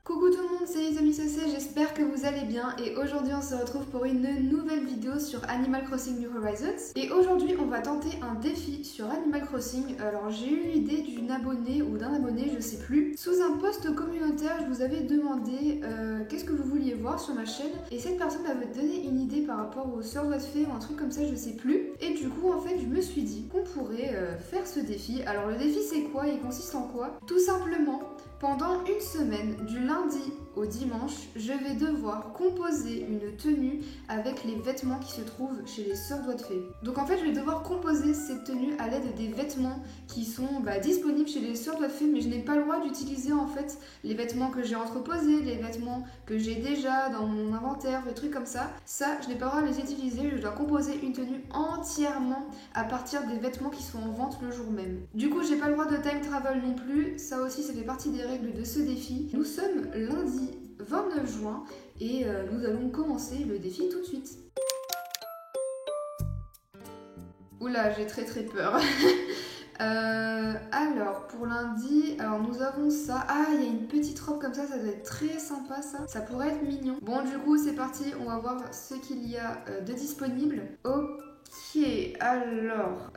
Coucou tout le monde, c'est les amis CC, j'espère que vous allez bien et aujourd'hui on se retrouve pour une nouvelle vidéo sur Animal Crossing New Horizons. Et aujourd'hui on va tenter un défi sur Animal Crossing. Alors j'ai eu l'idée d'une abonnée ou d'un abonné, je sais plus. Sous un post communautaire, je vous avais demandé qu'est-ce que vous vouliez voir sur ma chaîne et cette personne m'avait donné une idée par rapport aux Sœurs Doigts de Fée ou un truc comme ça, je sais plus. Et du coup en fait je me suis dit qu'on pourrait faire ce défi. Alors le défi c'est quoi? Il consiste en quoi? Tout simplement, pendant une semaine, du lundi au dimanche, je vais devoir composer une tenue avec les vêtements qui se trouvent chez les Sœurs Doigts de Fée. Donc en fait, je vais devoir composer cette tenue à l'aide des vêtements qui sont disponibles chez les Sœurs Doigts de Fée, mais je n'ai pas le droit d'utiliser en fait les vêtements que j'ai entreposés, les vêtements que j'ai déjà dans mon inventaire, des trucs comme ça. Ça, je n'ai pas le droit de les utiliser, je dois composer une tenue entièrement à partir des vêtements qui sont en vente le jour même. Du coup, j'ai pas le droit de time travel non plus, ça aussi, ça fait partie des règles de ce défi. Nous sommes lundi 29 juin et nous allons commencer le défi tout de suite. Oula, j'ai très peur. Alors, pour lundi, nous avons ça. Ah, il y a une petite robe comme ça doit être très sympa ça. Ça pourrait être mignon. Bon, du coup, c'est parti, on va voir ce qu'il y a de disponible. Ok, alors,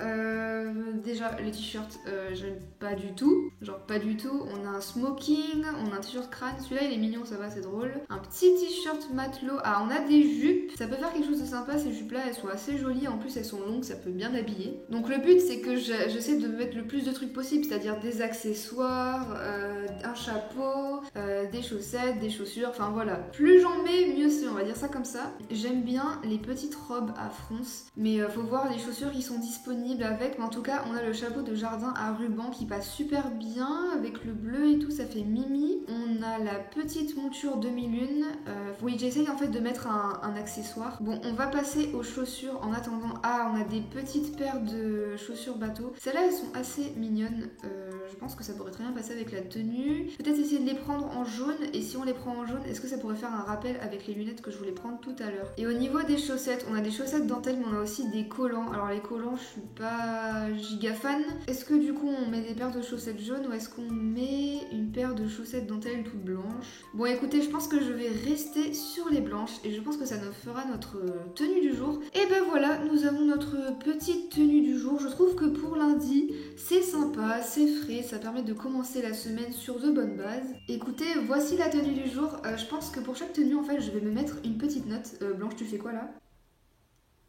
déjà les t-shirts, j'aime pas du tout, genre pas du tout. On a un smoking, on a un t-shirt crâne, celui-là il est mignon, ça va, c'est drôle. Un petit t-shirt matelot, on a des jupes, ça peut faire quelque chose de sympa, ces jupes-là, elles sont assez jolies, en plus elles sont longues, ça peut bien habiller. Donc le but c'est que j'essaie de mettre le plus de trucs possible, c'est-à-dire des accessoires, un chapeau, des chaussettes, des chaussures, enfin voilà. Plus j'en mets, mieux c'est, on va dire ça comme ça. J'aime bien les petites robes à fronce, mais faut voir les chaussures qui sont disponibles avec, mais en tout cas on a le chapeau de jardin à ruban qui passe super bien avec le bleu et tout, ça fait mimi. On a la petite monture demi-lune, oui j'essaye en fait de mettre un accessoire. Bon, on va passer aux chaussures en attendant. On a des petites paires de chaussures bateau, celles-là elles sont assez mignonnes, je pense que ça pourrait très bien passer avec la tenue. Peut-être essayer de les prendre en jaune, et si on les prend en jaune, est-ce que ça pourrait faire un rappel avec les lunettes que je voulais prendre tout à l'heure. Et au niveau des chaussettes, on a des chaussettes dentelles, mais on a aussi des collants. Alors les collants, je suis pas giga fan. Est-ce que du coup on met des paires de chaussettes jaunes ou est-ce qu'on met une paire de chaussettes dentelles toutes blanches? Bon écoutez, je pense que je vais rester sur les blanches et je pense que ça nous fera notre tenue du jour. Et ben voilà, nous avons notre petite tenue du jour. Je trouve que pour lundi, c'est sympa, c'est frais, ça permet de commencer la semaine sur de bonnes bases. Écoutez, voici la tenue du jour. Je pense que pour chaque tenue, en fait, je vais me mettre une petite note. Blanche, tu fais quoi là?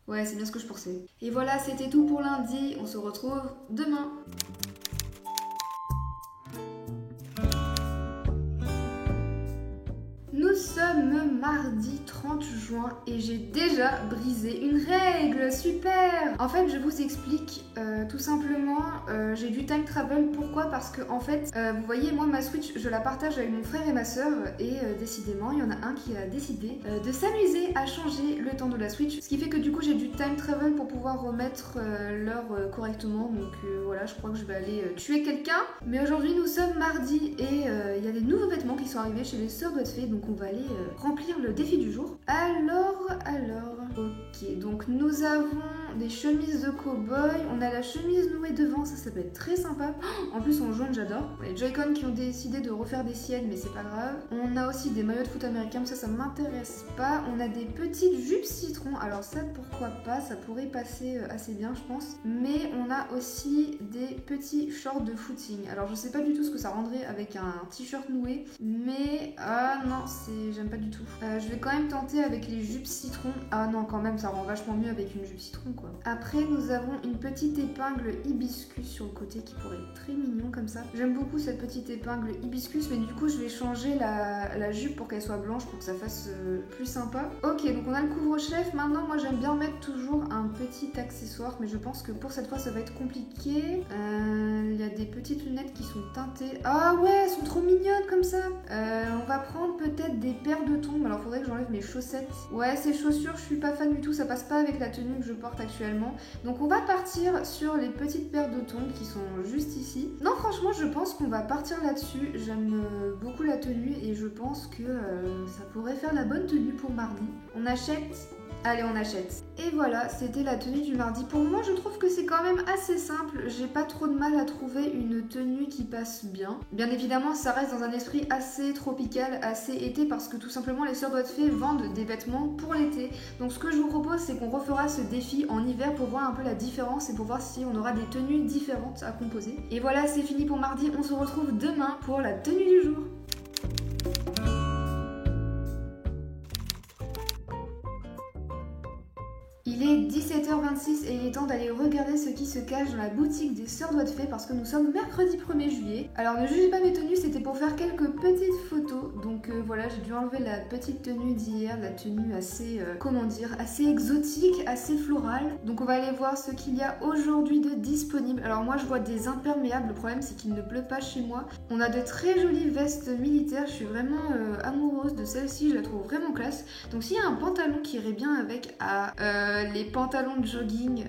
Ouais, c'est bien ce que je pensais. Et voilà, c'était tout pour lundi. On se retrouve demain. Nous sommes mardi 30 juin et j'ai déjà brisé une règle, super! En fait, je vous explique tout simplement, j'ai du time travel. Pourquoi? Parce que en fait, vous voyez, moi ma Switch, je la partage avec mon frère et ma soeur et décidément, il y en a un qui a décidé de s'amuser à changer le temps de la Switch, ce qui fait que du coup, j'ai du time travel pour pouvoir remettre l'heure correctement. Donc voilà, je crois que je vais aller tuer quelqu'un. Mais aujourd'hui, nous sommes mardi et il y a des nouveaux vêtements qui sont arrivés chez les Sœurs Doigts de Fée, donc on va aller remplir le défi du jour. Alors, ok, donc nous avons des chemises de cow-boy, on a la chemise nouée devant, ça peut être très sympa. En plus en jaune, j'adore. Les Joy-Con qui ont décidé de refaire des siennes, mais c'est pas grave. On a aussi des maillots de foot américains, mais ça m'intéresse pas. On a des petites jupes citron, alors ça pourquoi pas, ça pourrait passer assez bien je pense. Mais on a aussi des petits shorts de footing. Alors je sais pas du tout ce que ça rendrait avec un t-shirt noué, mais non, j'aime pas du tout. Je vais quand même tenter avec les jupes citron. Ah non, quand même, ça rend vachement mieux avec une jupe citron quoi. Après, nous avons une petite épingle hibiscus sur le côté qui pourrait être très mignon comme ça. J'aime beaucoup cette petite épingle hibiscus, mais du coup, je vais changer la jupe pour qu'elle soit blanche pour que ça fasse plus sympa. Ok, donc on a le couvre-chef. Maintenant, moi, j'aime bien mettre toujours un petit accessoire, mais je pense que pour cette fois, ça va être compliqué. Il y a des petites lunettes qui sont teintées. Ah ouais, elles sont trop mignonnes comme ça. On va prendre peut-être des paires de tongs. Alors, faudrait que j'enlève mes chaussettes. Ouais, ces chaussures, je suis pas fan du tout. Ça passe pas avec la tenue que je porte actuellement. Donc, on va partir sur les petites paires de tongs qui sont juste ici. Non, franchement, je pense qu'on va partir là-dessus. J'aime beaucoup la tenue et je pense que ça pourrait faire la bonne tenue pour mardi. On achète Allez, on achète. Et voilà, c'était la tenue du mardi. Pour moi, je trouve que c'est quand même assez simple. J'ai pas trop de mal à trouver une tenue qui passe bien. Bien évidemment, ça reste dans un esprit assez tropical, assez été, parce que tout simplement, les sœurs Doigts de Fée vendent des vêtements pour l'été. Donc ce que je vous propose, c'est qu'on refera ce défi en hiver pour voir un peu la différence et pour voir si on aura des tenues différentes à composer. Et voilà, c'est fini pour mardi. On se retrouve demain pour la tenue du jour. Il est 17h26 et il est temps d'aller regarder ce qui se cache dans la boutique des Sœurs Doigts de Fée parce que nous sommes mercredi 1er juillet. Alors ne jugez pas mes tenues, c'était pour faire quelques petites photos. Donc voilà, j'ai dû enlever la petite tenue d'hier, la tenue assez, assez exotique, assez florale. Donc on va aller voir ce qu'il y a aujourd'hui de disponible. Alors moi je vois des imperméables, le problème c'est qu'il ne pleut pas chez moi. On a de très jolies vestes militaires, je suis vraiment amoureuse de celle-ci, je la trouve vraiment classe. Donc s'il y a un pantalon qui irait bien avec les pantalons de jogging,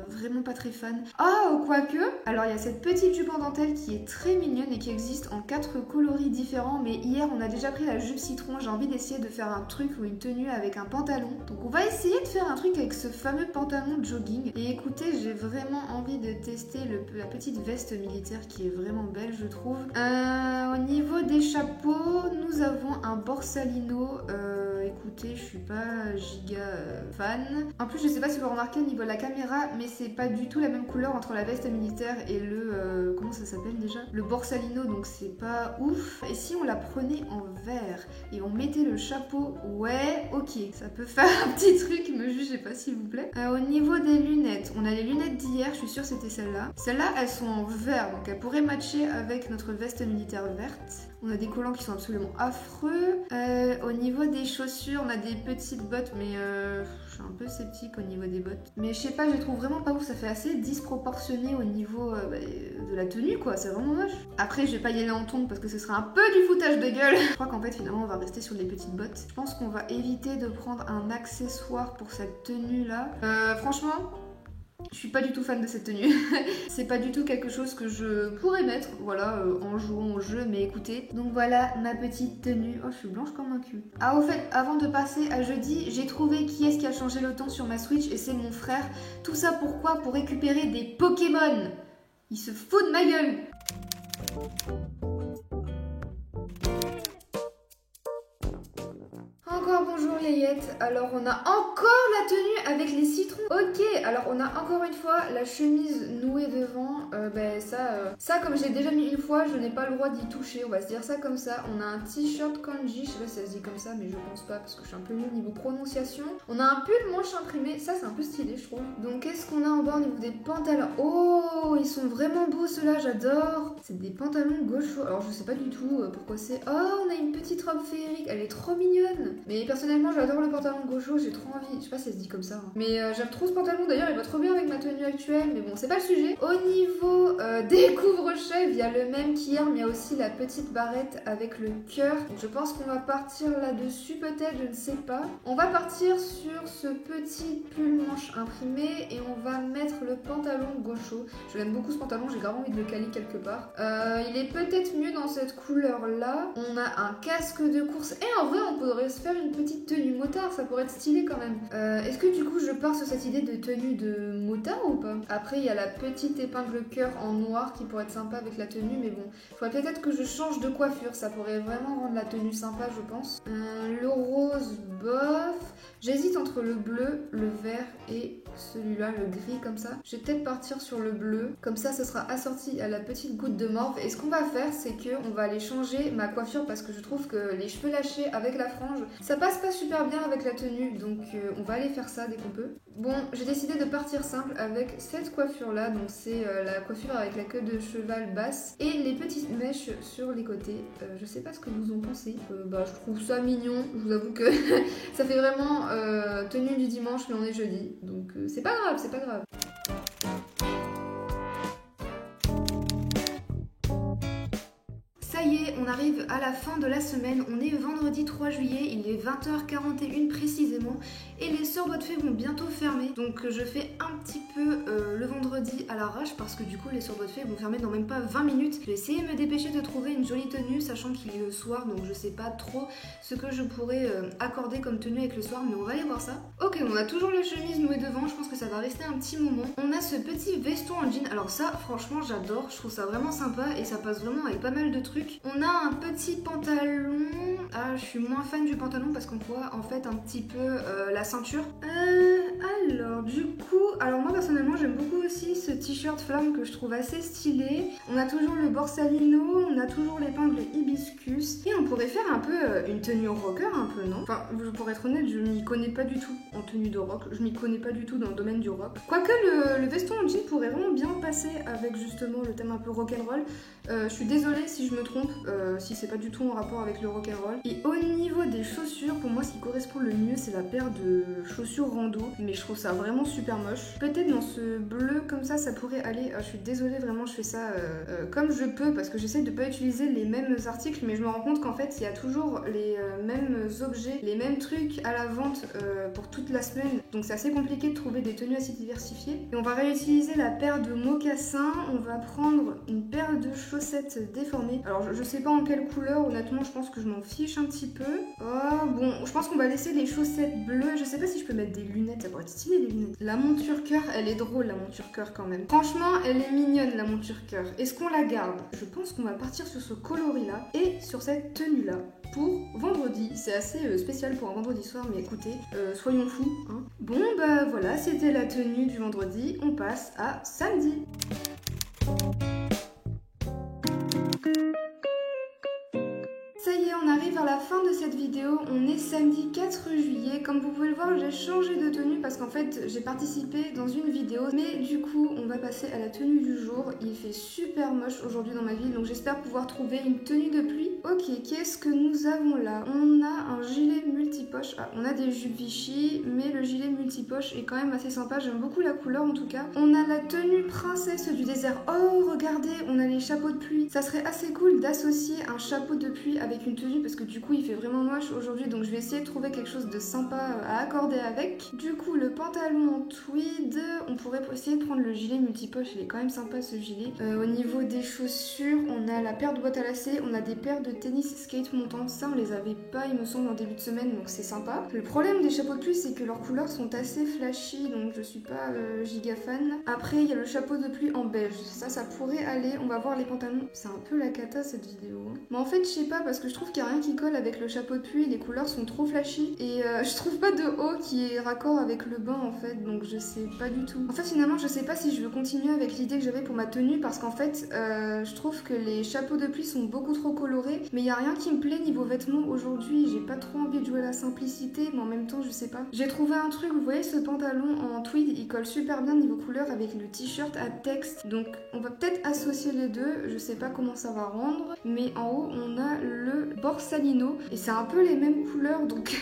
vraiment pas très fan. Ah, quoique, alors il y a cette petite jupe en dentelle qui est très mignonne et qui existe en 4 coloris différents, mais hier on a déjà pris la jupe citron, j'ai envie d'essayer de faire un truc ou une tenue avec un pantalon. Donc on va essayer de faire un truc avec ce fameux pantalon de jogging. Et écoutez, j'ai vraiment envie de tester la petite veste militaire qui est vraiment belle, je trouve. Au niveau des chapeaux, nous avons un Borsalino. Écoutez, je suis pas giga fan. En plus, je sais pas si vous remarquez au niveau de la caméra, mais c'est pas du tout la même couleur entre la veste militaire et le... comment ça s'appelle déjà? Le Borsalino, donc c'est pas ouf. Et si on la prenait en vert et on mettait le chapeau, ouais, ok, ça peut faire un petit truc, me jugez pas s'il vous plaît. Au niveau des lunettes, on a les lunettes d'hier, je suis sûre que c'était celles-là. Celles-là, elles sont en vert, donc elles pourraient matcher avec notre veste militaire verte. On a des collants qui sont absolument affreux. Au niveau des chaussures, on a des petites bottes, mais je suis un peu sceptique au niveau des bottes. Mais je sais pas, je les trouve vraiment pas ouf. Ça fait assez disproportionné au niveau de la tenue, quoi. C'est vraiment moche. Après, je vais pas y aller en tongs parce que ce sera un peu du foutage de gueule. Je crois qu'en fait, finalement, on va rester sur les petites bottes. Je pense qu'on va éviter de prendre un accessoire pour cette tenue-là. Franchement... je suis pas du tout fan de cette tenue. C'est pas du tout quelque chose que je pourrais mettre, voilà, en jouant au jeu, mais écoutez. Donc voilà ma petite tenue. Oh, je suis blanche comme un cul. Ah, au fait, avant de passer à jeudi, j'ai trouvé qui est-ce qui a changé le temps sur ma Switch et c'est mon frère. Tout ça pourquoi? Pour récupérer des Pokémon. Il se fout de ma gueule. Bonjour Yayette, alors on a encore la tenue avec les citrons. Ok, alors on a encore une fois la chemise nouée devant. Ça comme je l'ai déjà mis une fois, je n'ai pas le droit d'y toucher, on va se dire ça comme ça. On a un t-shirt kanji, je sais pas si ça se dit comme ça, mais je pense pas parce que je suis un peu nulle niveau prononciation. On a un pull manche imprimé, ça c'est un peu stylé je trouve. Donc qu'est-ce qu'on a en bas au niveau des pantalons? Oh, ils sont vraiment beaux ceux-là, j'adore. C'est des pantalons gauchos, alors je sais pas du tout pourquoi c'est... Oh, on a une petite robe féerique, elle est trop mignonne. Mais personnellement, j'adore le pantalon gaucho, j'ai trop envie. Je sais pas si ça se dit comme ça. Hein. Mais j'aime trop ce pantalon, d'ailleurs, il va trop bien avec ma tenue actuelle. Mais bon, c'est pas le sujet. Au niveau des couvre-chefs, il y a le même qu'hier, mais il y a aussi la petite barrette avec le cœur. Donc je pense qu'on va partir là-dessus, peut-être, je ne sais pas. On va partir sur ce petit pull manche imprimé et on va mettre le pantalon gaucho. Je l'aime beaucoup ce pantalon, j'ai grave envie de le caler quelque part. Il est peut-être mieux dans cette couleur-là. On a un casque de course. Et en vrai, on pourrait se faire une petite tenue motard, ça pourrait être stylé quand même. Est-ce que du coup je pars sur cette idée de tenue de motard ou pas? Après il y a la petite épingle cœur en noir qui pourrait être sympa avec la tenue, mais bon, il faudrait peut-être que je change de coiffure, ça pourrait vraiment rendre la tenue sympa je pense. Le rose bof, j'hésite entre le bleu, le vert et celui-là, le gris comme ça. Je vais peut-être partir sur le bleu, comme ça ce sera assorti à la petite goutte de morve. Et ce qu'on va faire c'est que on va aller changer ma coiffure parce que je trouve que les cheveux lâchés avec la frange, ça passe pas super bien avec la tenue, donc on va aller faire ça dès qu'on peut. Bon, j'ai décidé de partir simple avec cette coiffure là, donc c'est la coiffure avec la queue de cheval basse et les petites mèches sur les côtés. Je sais pas ce que vous en pensez. Je trouve ça mignon, je vous avoue que ça fait vraiment tenue du dimanche mais on est jeudi, donc c'est pas grave, c'est pas grave. Ça y est, on arrive à la fin de la semaine, on est vendredi 3 juillet, il est 20h41 précisément et les Sœurs Doigts de Fée vont bientôt fermer. Donc je fais un petit peu le vendredi vendredi à l'arrache parce que du coup les sorbets de fées vont fermer dans même pas 20 minutes. Je vais essayer de me dépêcher de trouver une jolie tenue, sachant qu'il est le soir, donc je sais pas trop ce que je pourrais accorder comme tenue avec le soir, mais on va aller voir ça. Ok, on a toujours les chemises nouées devant, je pense que ça va rester un petit moment. On a ce petit veston en jean, alors ça franchement j'adore, je trouve ça vraiment sympa et ça passe vraiment avec pas mal de trucs. On a un petit pantalon, ah je suis moins fan du pantalon parce qu'on voit en fait un petit peu la ceinture. Alors du coup, alors moi personnellement j'aime beaucoup aussi ce t-shirt flamme que je trouve assez stylé. On a toujours le borsalino, on a toujours l'épingle hibiscus et on pourrait faire un peu une tenue rocker un peu, non? Enfin, pour être honnête, je m'y connais pas du tout en tenue de rock, je m'y connais pas du tout dans le domaine du rock. Quoique le veston en jean pourrait vraiment bien passer avec justement le thème un peu rock'n'roll. Je suis désolée si je me trompe, si c'est pas du tout en rapport avec le rock'n'roll. Et au niveau des chaussures, pour moi ce qui correspond le mieux c'est la paire de chaussures rando, mais je trouve ça vraiment super moche. Peut-être dans ce bleu comme ça pourrait aller. Je suis désolée, vraiment je fais ça comme je peux parce que j'essaie de pas utiliser les mêmes articles, mais je me rends compte qu'en fait il y a toujours les mêmes objets, les mêmes trucs à la vente pour toute la semaine, donc c'est assez compliqué de trouver des tenues assez diversifiées. Et on va réutiliser la paire de mocassins, on va prendre une paire de chaussettes déformées. Alors je sais pas en quelle couleur, honnêtement je pense que je m'en fiche un petit peu. Oh bon, je pense qu'on va laisser les chaussettes bleues, je sais pas si je peux mettre des lunettes, ça pourrait être stylé les lunettes. La monture cœur, elle est drôle la monture cœur quand même. Franchement elle est mignonne la monture cœur. Est-ce qu'on la garde? Je pense qu'on va partir sur ce coloris là et sur cette tenue là pour vendredi. C'est assez spécial pour un vendredi soir, mais écoutez, soyons fous, hein. Bon bah voilà, c'était la tenue du vendredi, on passe à samedi. Ça y est, on arrive à la fin de cette vidéo, on est samedi 4 juillet. Comme vous pouvez le voir, j'ai changé de tenue parce qu'en fait j'ai participé dans une vidéo. Mais du coup, on va passer à la tenue du jour. Il fait super moche aujourd'hui dans ma ville, donc j'espère pouvoir trouver une tenue de pluie. Ok, qu'est-ce que nous avons là? On a un gilet multipoche. Ah, on a des jupes Vichy, mais le gilet multipoche est quand même assez sympa. J'aime beaucoup la couleur en tout cas. On a la tenue princesse du désert. Oh, regardez, on a les chapeaux de pluie. Ça serait assez cool d'associer un chapeau de pluie avec une tenue parce que du coup il fait vraiment moche aujourd'hui, donc je vais essayer de trouver quelque chose de sympa à accorder avec. Du coup le pantalon en tweed, on pourrait essayer de prendre le gilet multipoche, il est quand même sympa ce gilet. Au niveau des chaussures, on a la paire de boîtes à lacets, on a des paires de tennis skate montantes, ça on les avait pas il me semble en début de semaine, donc c'est sympa. Le problème des chapeaux de pluie c'est que leurs couleurs sont assez flashy, donc je suis pas giga fan. Après il y a le chapeau de pluie en beige, ça pourrait aller. On va voir les pantalons, c'est un peu la cata cette vidéo, hein. Mais en fait je sais pas parce que je trouve qu'il n'y a rien qui colle avec le chapeau de pluie, les couleurs sont trop flashy et je trouve pas de haut qui est raccord avec le bain en fait, donc je sais pas du tout. En fait finalement je sais pas si je veux continuer avec l'idée que j'avais pour ma tenue parce qu'en fait je trouve que les chapeaux de pluie sont beaucoup trop colorés, mais il y a rien qui me plaît niveau vêtements aujourd'hui, j'ai pas trop envie de jouer la simplicité, mais en même temps je sais pas. J'ai trouvé un truc, vous voyez ce pantalon en tweed, il colle super bien niveau couleur avec le t-shirt à texte, donc on va peut-être associer les deux, je sais pas comment ça va rendre, mais en haut on a le borsalino et c'est un peu les mêmes couleurs, donc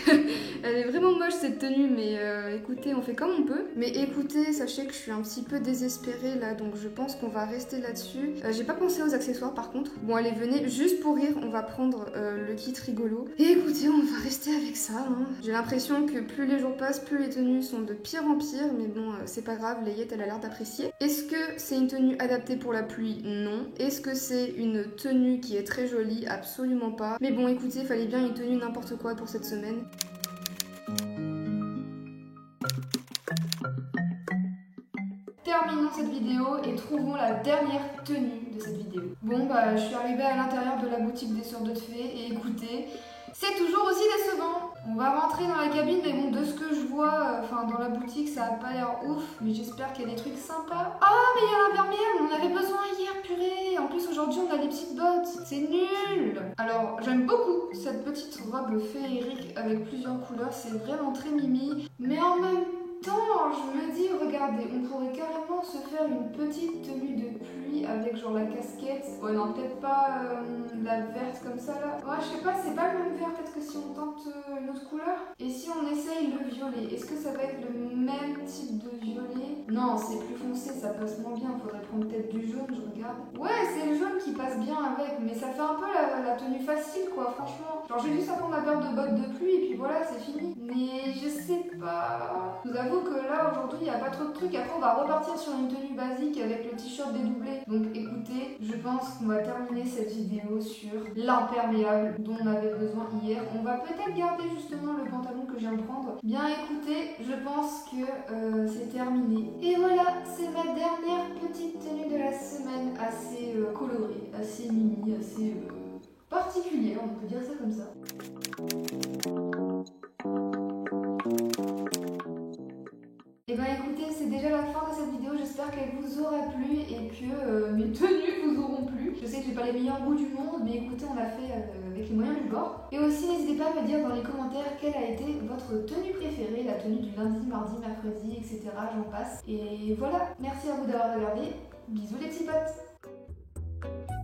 elle est vraiment moche cette tenue, mais écoutez on fait comme on peut. Mais écoutez, sachez que je suis un petit peu désespérée là, donc je pense qu'on va rester là-dessus. J'ai pas pensé aux accessoires par contre. Bon allez venez, juste pour rire on va prendre le kit rigolo et écoutez on va rester avec ça, hein. J'ai l'impression que plus les jours passent, plus les tenues sont de pire en pire, mais bon c'est pas grave, Layette elle a l'air d'apprécier. Est-ce que c'est une tenue adaptée pour la pluie? Non. Est-ce que c'est une tenue qui est très jolie? Absolument pas. Mais bon écoutez, fallait bien une tenue n'importe quoi pour cette semaine. Terminons cette vidéo et trouvons la dernière tenue de cette vidéo. Bon bah je suis arrivée à l'intérieur de la boutique des Sœurs de Fées et écoutez, c'est toujours aussi décevant. On va rentrer dans la cabine, mais bon de ce que je vois, enfin dans la boutique ça a pas l'air ouf, mais j'espère qu'il y a des trucs sympas. Ah mais il y a l'imperméable, on en avait besoin hier, purée. En plus aujourd'hui on a des petites bottes, c'est nul. Alors j'aime beaucoup cette petite robe féerique avec plusieurs couleurs, c'est vraiment très mimi, mais en même temps, je me dis, regardez, on pourrait carrément se faire une petite tenue de pluie avec genre la casquette. Ouais, non, peut-être pas la verte comme ça là. Ouais, je sais pas, c'est pas le même vert, peut-être que si on tente une autre couleur. Et si on essaye le violet, est-ce que ça va être le même type de violet? Non, c'est plus foncé, ça passe moins bien. Faudrait prendre peut-être du jaune, je regarde. Ouais, c'est le jaune qui passe bien avec, mais ça fait un peu la tenue facile quoi, franchement. Genre, j'ai juste à prendre ma paire de bottes de pluie et puis voilà, c'est fini. Mais je sais pas. Je vous avoue que là aujourd'hui il n'y a pas trop de trucs. Après on va repartir sur une tenue basique avec le t-shirt dédoublé. Donc écoutez, je pense qu'on va terminer cette vidéo sur l'imperméable dont on avait besoin hier. On va peut-être garder justement le pantalon que je viens de prendre. Bien écoutez, je pense que c'est terminé. Et voilà, c'est ma dernière petite tenue de la semaine, assez colorée, assez mini, assez particulière, on peut dire ça comme ça. Et ben écoutez, c'est déjà la fin de cette vidéo, j'espère qu'elle vous aura plu et que mes tenues vous auront plu. Je sais que j'ai pas les meilleurs goûts du monde, mais écoutez, on l'a fait avec les moyens du bord. Et aussi, n'hésitez pas à me dire dans les commentaires quelle a été votre tenue préférée, la tenue du lundi, mardi, mercredi, etc. J'en passe. Et voilà, merci à vous d'avoir regardé. Bisous les petits potes!